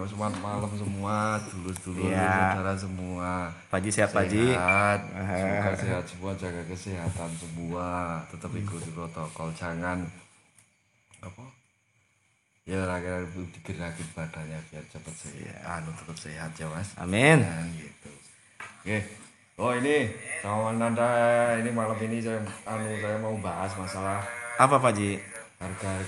selamat malam semua, dulur-dulur, Iya, saudara semua. Pak Haji sehat Pak Haji. Sehat, semoga sehat semua, jaga kesehatan semua, tetap ikuti protokol, jangan apa? Ya akhirnya digerakin badannya biar cepat sehat, tetap sehat ya mas. Amin. Nah, gitu. Oke. Oh ini sama Nanda ini malam ini saya mau bahas masalah Apa Pak Haji? harga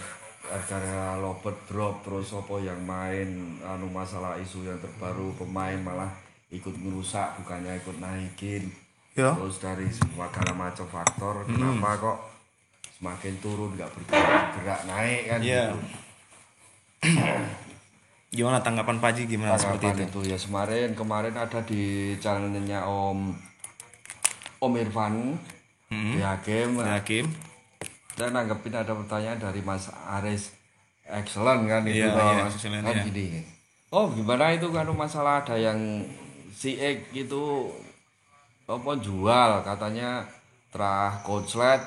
harga lobet drop terus apa yang main masalah isu yang terbaru pemain malah ikut ngerusak bukannya ikut naikin Yo. terus dari segala macam faktor kenapa kok semakin turun nggak bergerak naik kan Iya. gitu. Gimana tanggapan Pak Haji gimana seperti Tanggapan itu? itu ya kemarin ada di channelnya Om Irfan di Hakim. Pak Hakim? Dan nanggepin ada pertanyaan dari Mas Aris excellent kan itu Iya, toh, iya, Mas. excellent, Kan iya. gini. Oh gimana itu kan masalah ada yang si X itu apa jual katanya terah konslet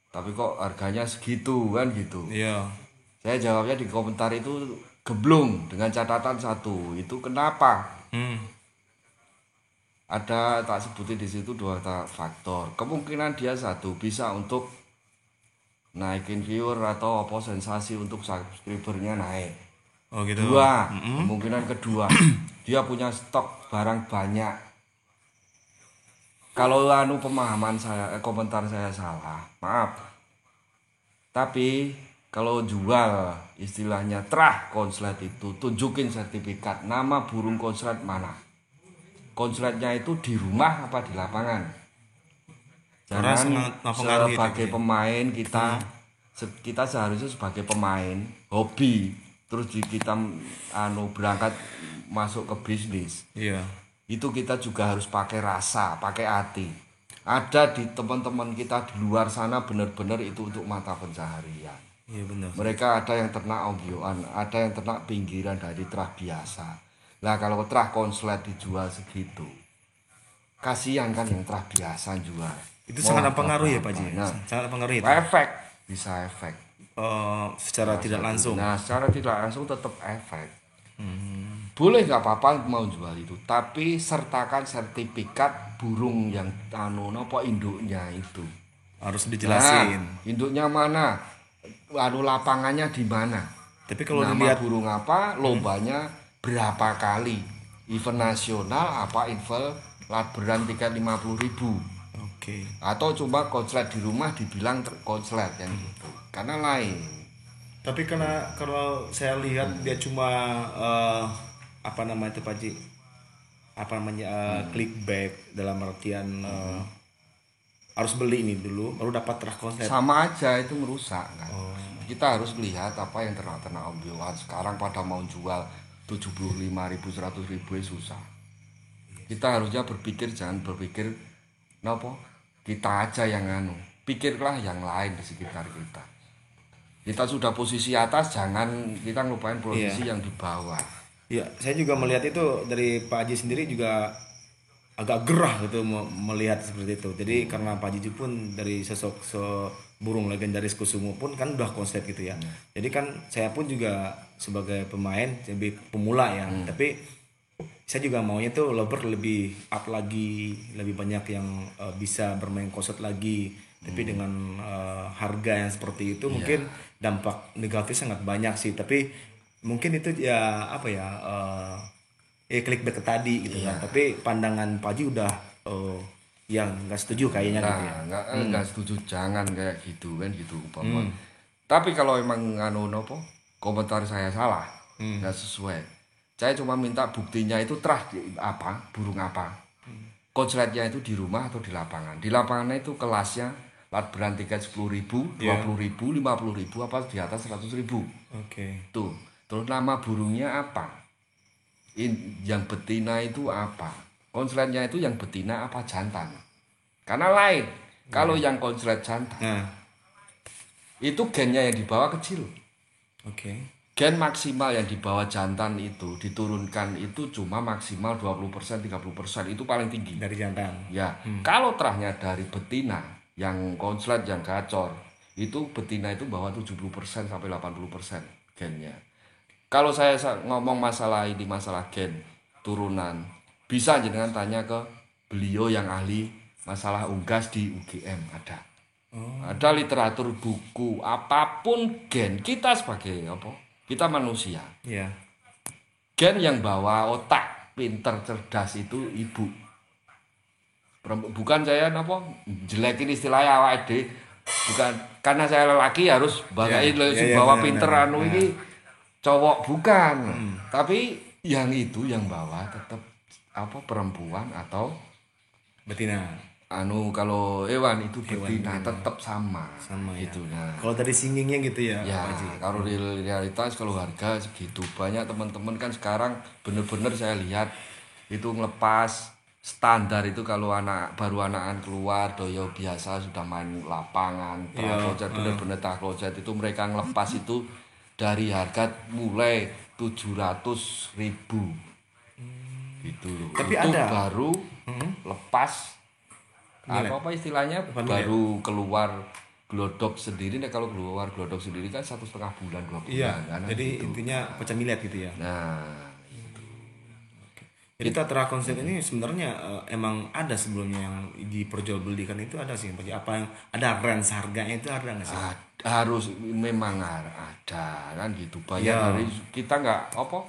tapi kok harganya segitu kan gitu. Iya. Saya jawabnya di komentar itu geblung dengan catatan satu itu kenapa Hmm. ada tak sebutin di situ dua faktor kemungkinan dia satu bisa untuk naikin viewer atau apa sensasi untuk subscribernya naik. Oh gitu. Dua, kemungkinan kedua dia punya stok barang banyak. Kalau pemahaman saya komentar saya salah, maaf. Tapi kalau jual istilahnya terah konslet itu tunjukin sertifikat nama burung konslet mana. Konsletnya itu di rumah apa di lapangan. Karena Jangan sangat mempengaruhi itu, sebagai Pak Haji. pemain kita seharusnya sebagai pemain hobi terus kita berangkat masuk ke bisnis Iya. itu kita juga harus pakai rasa pakai hati ada di teman-teman kita di luar sana benar-benar itu untuk mata pencaharian Iya benar. mereka ada yang ternak onggoan ada yang ternak pinggiran dari terah biasa lah kalau terah konslet dijual segitu kasihan kan yang terah biasa jual. Itu Mau sangat harga mempengaruhi ya Pak berapa? Haji. Nah, Sangat mempengaruhi itu. efek bisa efek Secara tidak langsung. nah secara tidak langsung tetap efek boleh nggak apa-apa mau jual itu tapi sertakan sertifikat burung yang nopo induknya itu Harus nah dijelasin. induknya mana lapangannya di mana Tapi kalau nama dilihat burung apa lombanya berapa kali event nasional apa event laberan tiket 50.000 oke. atau cuma konslet di rumah dibilang konslet yang gitu karena lain. Tapi karena kalau saya lihat dia cuma apa namanya itu Pak Haji? Apa namanya clickbait dalam artian harus beli ini dulu baru dapat terah konsep. Sama aja itu merusak kan. Kita harus lihat apa yang ternak-ternak onggoan sekarang pada mau jual 75.000 100.000 susah. Kita harusnya berpikir jangan berpikir nopo kita aja yang pikirlah yang lain di sekitar kita. Kita sudah posisi atas jangan kita ngelupain posisi yang di bawah. Ya, saya juga melihat itu dari Pak Haji sendiri juga agak gerah gitu melihat seperti itu. Jadi karena Pak Haji pun dari sosok burung legendaris Kusumo pun kan udah konsep gitu ya. Jadi kan saya pun juga sebagai pemain lebih pemula ya. Tapi saya juga maunya tuh lover lebih up lagi, lebih banyak yang bisa bermain konsep lagi. Tapi dengan harga yang seperti itu mungkin dampak negatif sangat banyak sih. Tapi mungkin itu ya apa ya clickbait tadi gitu kan. Tapi pandangan Pak Haji udah yang nggak setuju kayaknya gitu ya. Nggak setuju jangan kayak gitu kan gitu umpama. Tapi kalau emang nopo komentar saya salah nggak sesuai. Saya cuma minta buktinya itu terah apa burung apa. Konsletnya itu di rumah atau di lapangan. Di lapangannya itu kelasnya laberan tiket 10.000, 20.000, 50.000 apa di atas 100.000. Oke. Tuh. Terus nama burungnya apa? Yang betina itu apa? Konsletnya itu yang betina apa jantan? Karena lain. Kalau yang konslet jantan, Nah, itu gennya yang dibawa kecil. oke. Gen maksimal yang dibawa jantan itu diturunkan itu cuma maksimal 20%, 30%. Itu paling tinggi. Dari jantan. Ya, kalau terahnya dari betina, yang konslet, yang gacor, itu betina itu bawa 70% sampai 80% gennya. kalau saya ngomong masalah ini, masalah gen turunan, bisa jenengan tanya ke beliau yang ahli masalah unggas di UGM ada. Ada literatur buku apapun gen kita sebagai apa? Kita manusia. Iya. Gen yang bawa otak pinter cerdas itu ibu. Bukan saya apa jelekin istilahnya awake dhewe. Bukan karena saya lelaki harus banggain bawa pinter anu ini cowok bukan. Tapi yang itu yang bawa tetap apa perempuan atau betina. Anu kalau hewan itu betina tetap sama itu. Ya. Nah. Kalau dari singgingnya gitu ya, ya Pak Haji. Kalau realitas kalau harga segitu banyak teman-teman kan sekarang bener-bener saya lihat itu ngelepas standar itu kalau baru anakan keluar doyo biasa sudah main lapangan taklojat bener-bener taklojat itu mereka ngelepas itu dari harga mulai 700.000 gitu loh. Tapi itu ada baru lepas apa istilahnya baru keluar glodok sendiri. Nah kalau keluar glodok sendiri kan 1,5 bulan 2 bulan kan, jadi gitu. intinya pecah milet gitu ya. Nah jadi Tatra konsep ini sebenarnya emang ada sebelumnya yang diperjualbelikan itu ada sih apa yang ada range harganya itu ada nggak sih? Harus memang ada kan gitu banyak dari kita nggak apa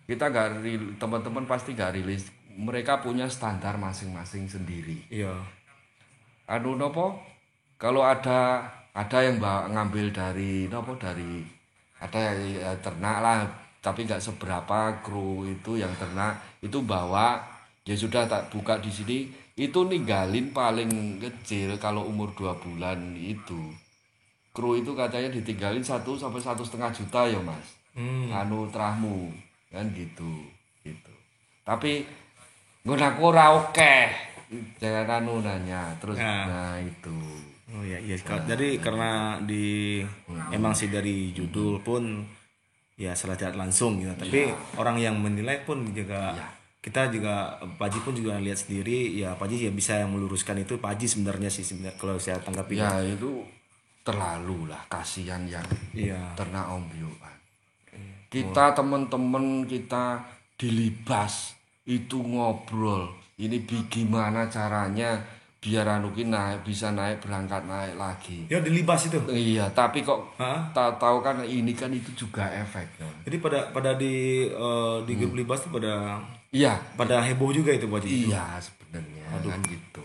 kita nggak teman-teman pasti nggak rilis, mereka punya standar masing-masing sendiri. Iya. Anu nopo kalau ada yang ngambil dari nopo dari ada ya, ternak lah tapi nggak seberapa kru itu yang ternak itu bawa ya sudah tak buka di sini itu ninggalin paling kecil kalau umur 2 bulan itu kru itu katanya ditinggalin 1 sampai 1,5 juta ya mas. Anu terahmu kan gitu tapi nggunaku ora oke jangan anu nanya terus nah itu. Oh iya. Jadi karena emang sih dari judul pun ya salah tidak langsung gitu. Tapi orang yang menilai pun juga kita juga Pak Haji pun juga lihat sendiri ya Pak Haji ya bisa yang meluruskan itu Pak Haji sebenarnya sih kalau saya tanggapi. Ya itu terlalu lah kasihan yang ternak ombyokan. Kita teman-teman kita dilibas itu ngobrol ini gimana caranya biar anukin bisa berangkat naik lagi. Ya dilibas itu. Iya, tapi kok tahu kan ini kan itu juga efek. Jadi pada di grup libas itu pada heboh juga itu Pak Haji. Iya sebenarnya kan gitu.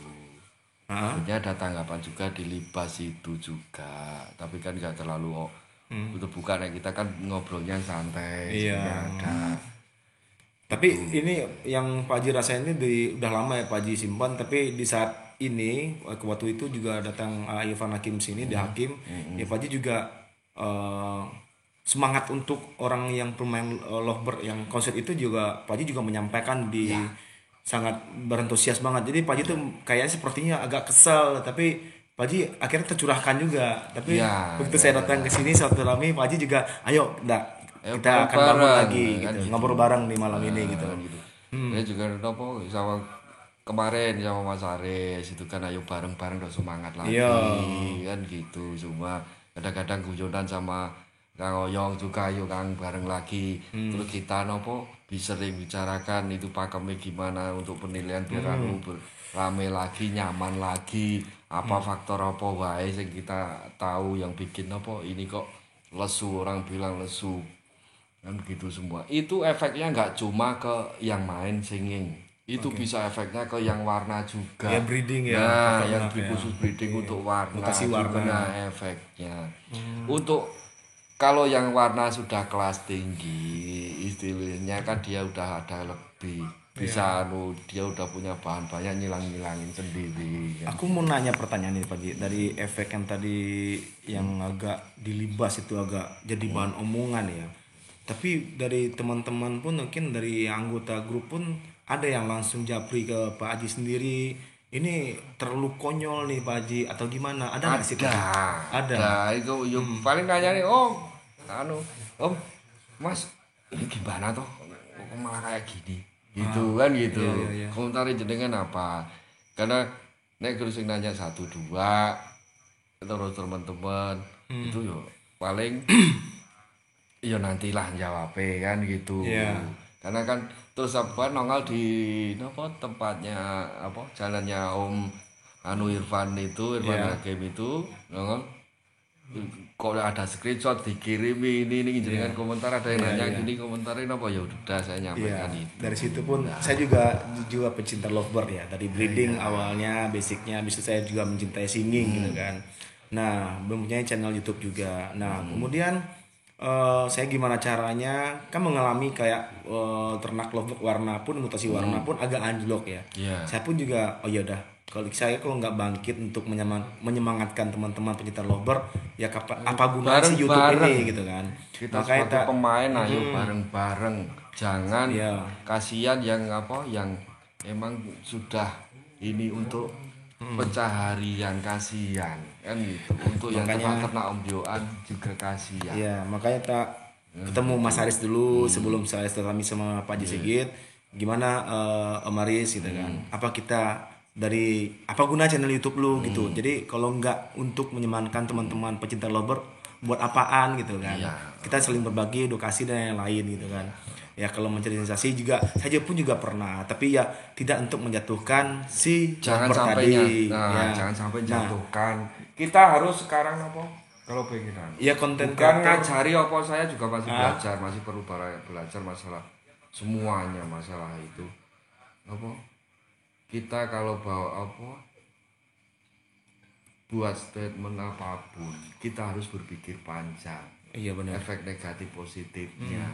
Sebenarnya ada tanggapan juga di libas itu juga, tapi kan nggak terlalu itu bukan ya kita kan ngobrolnya santai. Iya. Ada. Tapi ini yang Pak Haji rasain ini udah lama ya Pak Haji simpan, tapi di saat ini waktu itu juga datang Irfan Hakim sini di Hakim, ya Pak Haji juga semangat untuk orang yang pemain lovebird yang konsep itu juga Pak Haji juga menyampaikan sangat berantusias banget. Jadi Pak Haji tuh kayaknya sepertinya agak kesel, tapi Pak Haji akhirnya tercurahkan juga. Tapi begitu saya datang ke sini suatu rame Pak Haji juga ayo kita akan bangun lagi gitu. Ngobrol bareng di malam ini gitu. Saya juga nopo sama kemarin sama Mas Aris itu kan ayo bareng-bareng udah semangat lagi kan gitu. Cuma kadang-kadang guyonan sama Kang Oyong juga ayo Kang bareng lagi. Terus kita nopo bisa sering bicarakan itu pakemnya gimana untuk penilaian biar rame lagi, nyaman lagi. Apa faktor apa wae yang kita tahu yang bikin apa ini kok lesu, orang bilang lesu. Kan begitu semua. Itu efeknya nggak cuma ke yang main singing. Itu bisa efeknya ke yang warna juga. Ya breeding ya. Nah, yang khusus breeding untuk warna. Mutasi warna Efeknya. Untuk kalau yang warna sudah kelas tinggi, istilahnya kan dia udah ada lebih bisa dia udah punya bahan banyak ngilang-ngilangin sendiri. Aku mau nanya pertanyaan ini Pak Ji, dari efek yang tadi yang agak dilibas itu agak jadi bahan omongan ya. Tapi dari teman-teman pun mungkin dari anggota grup pun ada yang langsung japri ke Pak Haji sendiri. Ini terlalu konyol nih Pak Haji atau gimana? Ada nggak sih? Ada. Itu paling nanya nih, Om Mas ini gimana toh? Kok malah kayak gini? Gitu kan gitu. Iya. Komentar jenengan apa? Karena nek terus nanya 1 2 terus teman-teman itu yo paling ya nantilah jawabnya kan gitu. Iya. Karena kan terus apa nongol di apa tempatnya apa jalannya Om anu Irfan Iya. Hakim itu nongol kok ada screenshot dikirim ini jenengan komentar ada yang nanya gini komentarin apa ya udah saya nyampaikan Iya, itu. dari situ pun saya juga pecinta lovebird ya. Dari breeding awalnya, basicnya, habis itu saya juga mencintai singing gitu kan. Nah, mempunyai channel YouTube juga. Nah, kemudian saya gimana caranya kan mengalami kayak ternak lovebird warna pun mutasi warna pun agak anjlok ya. Iya. Saya pun juga oh ya udah kalau nggak bangkit untuk menyemangatkan teman-teman pencinta lovebird ya apa gunanya sih YouTube Bareng-bareng. ini gitu kan. Kita Makanya sebagai pemain ayo bareng-bareng. Jangan Iya. kasihan yang apa yang emang sudah ini untuk pencaharian kasihan kan gitu. Untuk yang ternak Om Joan juga kasihan. Iya, makanya tak ketemu Mas Haris dulu sebelum saya silaturahmi sama Pak Haji Sigit. Gimana Om Haris gitu kan? Apa kita dari apa guna channel YouTube lu gitu. Jadi kalau nggak untuk menyemangatkan teman-teman pecinta lovebird buat apaan gitu kan. Iya. Kita saling berbagi edukasi dan yang lain gitu kan. Ya kalau mencari sensasi juga saya pun juga pernah, tapi ya tidak untuk menjatuhkan si Jangan lovebird sampai tadi. nah, Ya. jangan sampai Nah, jatuhkan. Kita harus sekarang apa? Kalau pengenan. ya konten Bukan kreator ngajari apa saya juga masih belajar, masih perlu belajar masalah semuanya masalah itu. Apa? Kita kalau bawa apa? Buat statement apapun, kita harus berpikir panjang. iya benar. Efek negatif positifnya.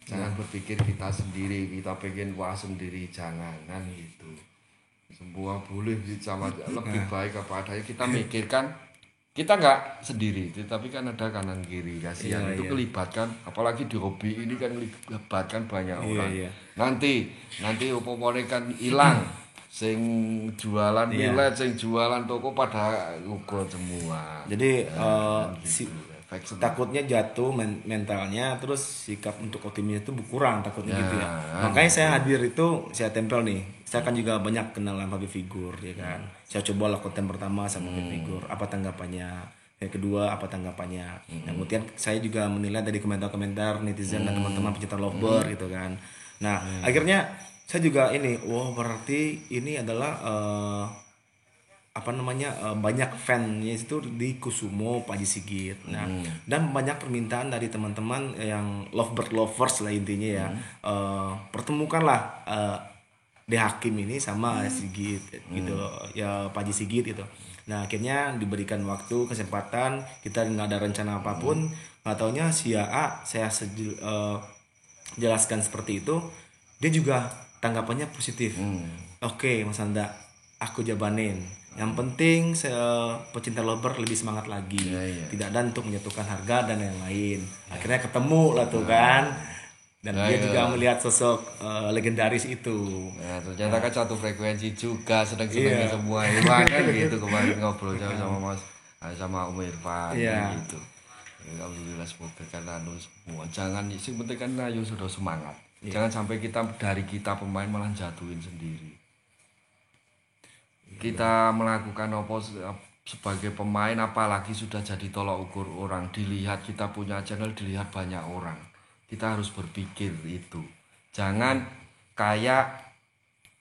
Jangan berpikir kita sendiri, kita pengen wah sendiri, jangan kan gitu. Semua boleh sama lebih baik apa adanya kita mikirkan kita nggak sendiri, tapi kan ada kanan kiri kasihan itu kelibatkan apalagi di hobi ini kan melibatkan banyak orang. Iya. Nanti upamane kan hilang sing jualan millet, sing jualan toko pada gugur semua. Jadi Efek semua. takutnya jatuh mentalnya, terus sikap untuk optimis itu berkurang takutnya gitu ya. kan Makanya saya hadir itu saya tempel nih. Saya kan juga banyak kenal sama public figure ya kan. Saya cobalah konten pertama sama public figure, apa tanggapannya. Yang kedua apa tanggapannya. Yang kemudian saya juga menilai dari komentar-komentar netizen dan teman-teman pecinta lovebird gitu kan. Nah, akhirnya saya juga ini, wah berarti ini adalah banyak fannya itu di Kusumo Pak Haji Sigit. Nah, dan banyak permintaan dari teman-teman yang lovebird lovers lah intinya ya. Pertemukanlah De Hakim ini sama Sigit gitu ya Pak Haji Sigit gitu. Nah, akhirnya diberikan waktu kesempatan, kita nggak ada rencana apapun, nggak taunya si A saya jelaskan seperti itu, dia juga tanggapannya positif. Oke, Mas Anda, aku jabanin. Yang penting pecinta lovebird lebih semangat lagi. Tidak ada untuk menjatuhkan harga dan yang lain. Akhirnya ketemu lah tuh kan. Dan dia juga melihat sosok legendaris itu. Nah, ternyata kan satu frekuensi juga sedang-sedangnya semua hewan kan gitu kemarin ngobrol sama Mas sama Om Irfan gitu. Ya, alhamdulillah semoga kan anu semua. Jangan sing penting kan ayo sudah semangat. Jangan sampai dari kita pemain malah jatuhin sendiri. Kita melakukan apa sebagai pemain apalagi sudah jadi tolak ukur orang, dilihat kita punya channel dilihat banyak orang. Kita harus berpikir itu. Jangan kayak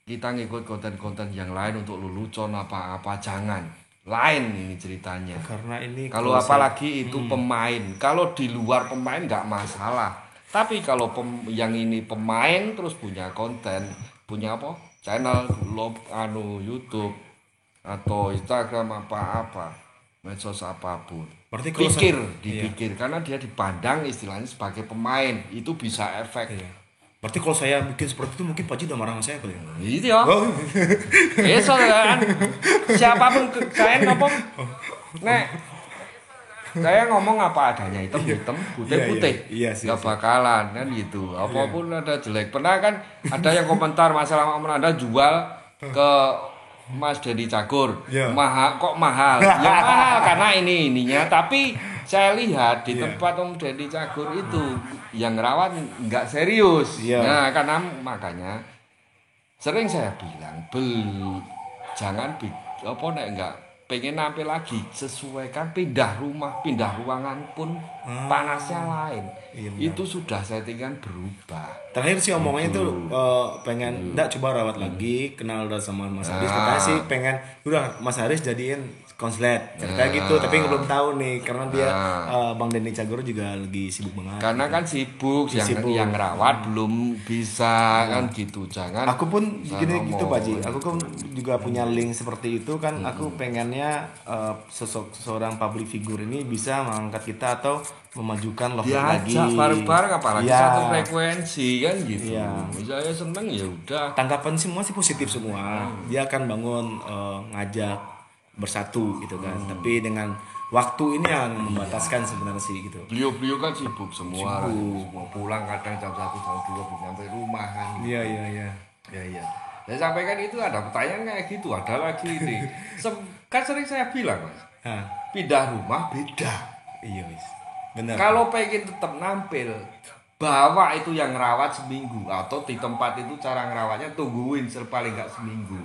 kita ngikut konten-konten yang lain untuk lelucon apa-apa, jangan. Lain ini ceritanya. Karena ini kalau apalagi itu pemain. Kalau di luar pemain nggak masalah. Tapi kalau yang ini pemain terus punya konten, punya apa? Channel, YouTube atau Instagram apa-apa, medsos apapun. Berarti dipikir karena dia dipandang istilahnya sebagai pemain, itu bisa efek. Berarti kalau saya bikin seperti itu mungkin Pak Haji udah marah sama saya kali ya? Itu ya. Kan siapapun saya ngomong, saya ngomong apa adanya, hitam putih, nggak bakalan kan gitu. Apapun ada jelek. Pernah kan ada yang komentar masalah Anda jual ke Mas Dedi Cagur, kok mahal? Ya mahal karena ininya. Tapi saya lihat di tempat Om Dedi Cagur itu yang rawat nggak serius. Nah karena makanya sering saya bilang jangan nggak pengen nampil lagi, sesuaikan pindah rumah, pindah ruangan pun panasnya lain. Iya, Itu sudah settingan berubah. Terakhir sih omongannya tuh pengen enggak coba rawat lagi, kenal udah sama Mas Haris. Katanya sih pengen udah Mas Haris jadiin konslet. Cerita gitu, tapi belum tahu nih karena dia Bang Denny Cagoro juga lagi sibuk banget. Karena kan sibuk, yang rawat belum bisa kan gitu. Jangan. Aku pun gini gitu Pak Ji. Aku kan juga punya link seperti itu kan. Aku pengennya sosok seorang public figure ini bisa mengangkat kita atau memajukan level lagi. Diajak bareng-bareng apalagi Iya. satu frekuensi kan gitu. Iya. Misalnya seneng ya udah. Tanggapan semua sih positif semua. Dia akan bangun ngajak bersatu gitu kan. Tapi dengan waktu ini yang membataskan sebenarnya sih gitu. Beliau kan sibuk semua. Semua pulang kadang jam 1 jam 2 belum sampai rumah kan. Iya iya iya. Iya. Saya sampaikan itu ada pertanyaan kayak gitu, ada lagi ini. Kan sering saya bilang Mas, pindah rumah beda. Iya wis. Benar. Kalau pengen tetap nampil, bawa itu yang ngerawat seminggu atau di tempat itu cara ngerawatnya tungguin paling nggak seminggu.